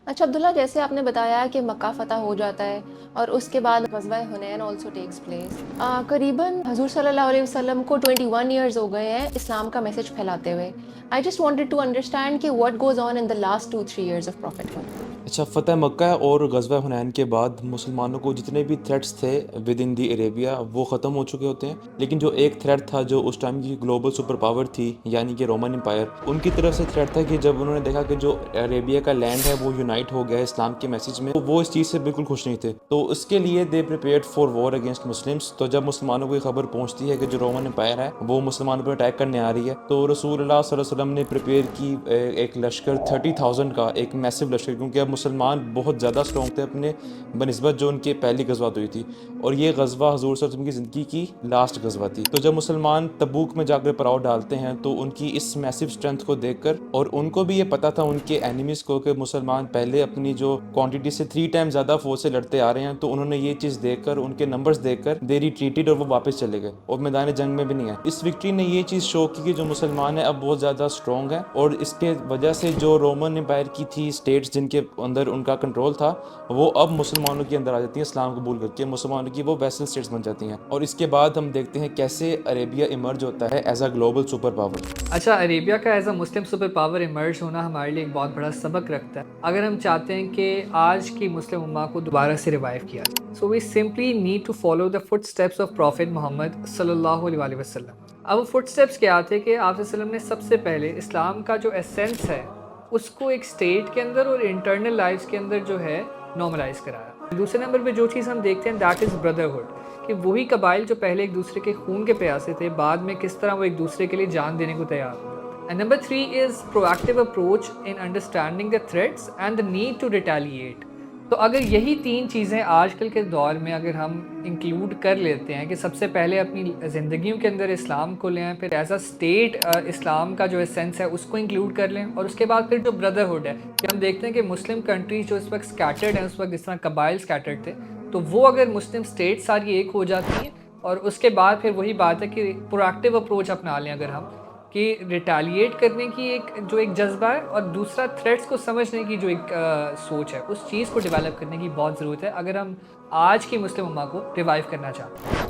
اچھا عبداللہ، جیسے آپ نے بتایا کہ مکہ فتح ہو جاتا ہے اور اس کے بعد غزوہ حنین آلسو ٹیکس پلیس، قریباً حضور صلی اللہ علیہ وسلم کو 21 ایئرز ہو گئے ہیں اسلام کا میسج پھیلاتے ہوئے. I just wanted to understand کہ what goes on in the last 2-3 years of prophet. اچھا، فتح مکہ اور غزوہ حنین کے بعد مسلمانوں کو جتنے بھی تھریٹس تھے ود ان دی عربیہ وہ ختم ہو چکے ہوتے ہیں، لیکن جو ایک تھریٹ تھا جو اس ٹائم کی گلوبل سپر پاور تھی یعنی کہ رومن امپائر، ان کی طرف سے تھریٹ تھا کہ جب انہوں نے دیکھا کہ جو عربیہ کا لینڈ ہے وہ یونائٹ ہو گیا ہے اسلام کے میسج میں، تو وہ اس چیز سے بالکل خوش نہیں تھے، تو اس کے لیے they prepared for war against Muslims. تو جب مسلمانوں کو یہ خبر پہنچتی ہے کہ جو رومن امپائر ہے وہ مسلمانوں پر اٹیک کرنے آ رہی ہے، تو رسول اللہ صلی اللہ علیہ وسلم نے پریپیئر کی ایک لشکر 30,000 کا، ایک میسو لشکر، کیونکہ اب مسلمان بہت زیادہ اسٹرانگ تھے اپنے بنسبت جو ان کی پہلی غزوہ ہوئی تھی، اور یہ غزوہ حضور صلی اللہ علیہ وسلم کی زندگی کی لاسٹ غزوہ تھی. تو جب مسلمان تبوک میں جا کر پڑاؤ ڈالتے ہیں تو ان کی اس میسو اسٹرینتھ کو دیکھ کر، اور ان کو بھی یہ پتا تھا ان کے اینیمیز کو کہ مسلمان پہلے اپنی جو کوانٹٹی سے 3 ٹائم زیادہ فورس سے لڑتے آ رہے ہیں، تو انہوں نے یہ چیز دیکھ کر، ان کے نمبرز دیکھ کر دے ریٹریٹڈ اور وہ واپس چلے گئے اور میدان جنگ میں بھی نہیں ہے. اس وکٹری نے یہ چیز شو کی کہ جو مسلمان ہیں اب بہت زیادہ اسٹرانگ ہیں، اور اس کے وجہ سے جو رومن امپائر کی تھی اسٹیٹس جن کے اندر ان کا کنٹرول تھا، وہ اب مسلمانوں کے اندر آ جاتی ہیں اسلام قبول کر کے، مسلمانوں کی وہ ویسل اسٹیٹس بن جاتی ہیں. اور اس کے بعد ہم دیکھتے ہیں کیسے عربیہ ایمرج ہوتا ہے as a global super power. اچھا، عربیہ کا as a Muslim super power emerge ہونا ہمارے لیے ایک بہت بڑا سبق رکھتا ہے اگر ہم چاہتے ہیں کہ آج کی مسلم امہ کو دوبارہ سے ریوائیو کیا جائے. So we simply need to follow the footsteps of prophet محمد صلی اللہ علیہ وسلم. اب وہ فٹ اسٹیپس کیا تھے کہ آپ صلی اللہ علیہ وسلم نے سب سے پہلے اسلام کا جو ایسنس ہے اس کو ایک اسٹیٹ کے اندر اور انٹرنل لائفز کے اندر جو ہے نارملائز کرایا. دوسرے نمبر پہ جو چیز ہم دیکھتے ہیں دیٹ از بردرہڈ، کہ وہی قبائل جو پہلے ایک دوسرے کے خون کے پیاسے تھے بعد میں کس طرح وہ ایک دوسرے کے لیے جان دینے کو تیار ہو. And number 3 is proactive approach in understanding the threats and the need to retaliate. تو اگر یہی 3 چیزیں آج کل کے دور میں اگر ہم انکلوڈ کر لیتے ہیں کہ سب سے پہلے اپنی زندگیوں کے اندر اسلام کو لیں، پھر ایز اے اسٹیٹ اسلام کا جو ایسنس ہے اس کو انکلوڈ کر لیں، اور اس کے بعد پھر جو بردرہڈ ہے کہ ہم دیکھتے ہیں کہ مسلم کنٹریز جو اس وقت اسکیٹرڈ ہیں، اس وقت جس طرح قبائل اسکیٹرڈ تھے، تو وہ اگر مسلم اسٹیٹ ساری ایک ہو جاتی ہیں، اور اس کے بعد پھر وہی بات ہے کہ پروایکٹیو اپروچ اپنا لیں اگر ہم، کہ ریٹیلیٹ کرنے کی ایک جذبہ ہے، اور دوسرا تھریٹس کو سمجھنے کی جو ایک سوچ ہے، اس چیز کو ڈیولپ کرنے کی بہت ضرورت ہے اگر ہم آج کی مسلم امہ کو ریوائیو کرنا چاہتے ہیں.